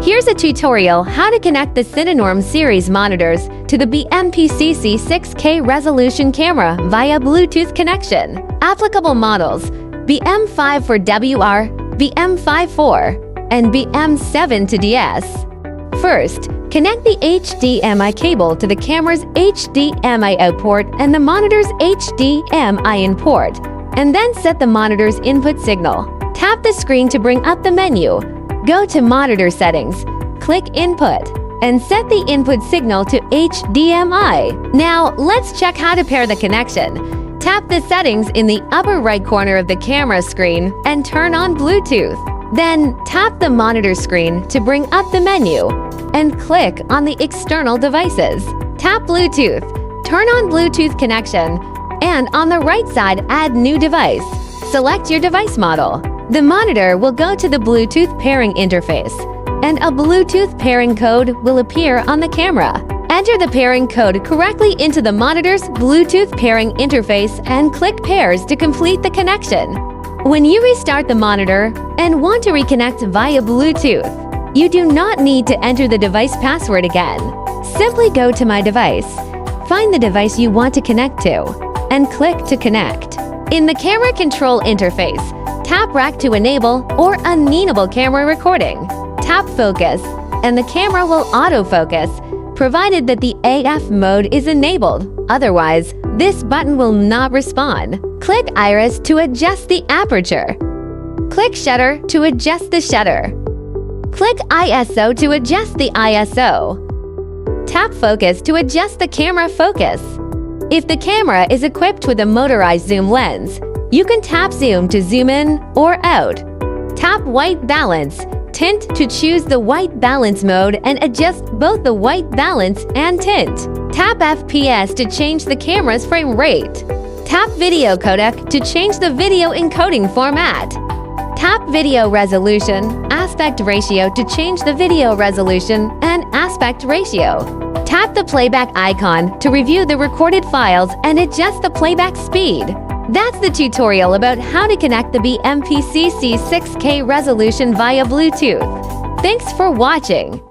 Here's a tutorial how to connect the CINENORM series monitors to the BMPCC 6K resolution camera via Bluetooth connection. Applicable models: BM5 for WR, BM54, and BM7 to DS. First, connect the HDMI cable to the camera's HDMI out port and the monitor's HDMI in port, and then set the monitor's input signal. Tap the screen to bring up the menu. Go to Monitor Settings, click Input, and set the input signal to HDMI. Now, let's check how to pair the connection. Tap the settings in the upper right corner of the camera screen and turn on Bluetooth. Then, tap the monitor screen to bring up the menu and click on the external devices. Tap Bluetooth, turn on Bluetooth connection, and on the right side, add New Device. Select your device model. The monitor will go to the Bluetooth pairing interface, and a Bluetooth pairing code will appear on the camera. Enter the pairing code correctly into the monitor's Bluetooth pairing interface and click Pairs to complete the connection. When you restart the monitor and want to reconnect via Bluetooth, you do not need to enter the device password again. Simply go to My Device, find the device you want to connect to, and click to connect. In the camera control interface, tap Rack to enable or unenable camera recording. Tap Focus, and the camera will autofocus, provided that the AF mode is enabled. Otherwise, this button will not respond. Click Iris to adjust the aperture. Click Shutter to adjust the shutter. Click ISO to adjust the ISO. Tap Focus to adjust the camera focus. If the camera is equipped with a motorized zoom lens, you can tap Zoom to zoom in or out. Tap White Balance, Tint to choose the white balance mode and adjust both the white balance and tint. Tap FPS to change the camera's frame rate. Tap Video Codec to change the video encoding format. Tap Video Resolution, Aspect Ratio to change the video resolution and aspect ratio. Tap the playback icon to review the recorded files and adjust the playback speed. That's the tutorial about how to connect the BMPCC 6K resolution via Bluetooth. Thanks for watching.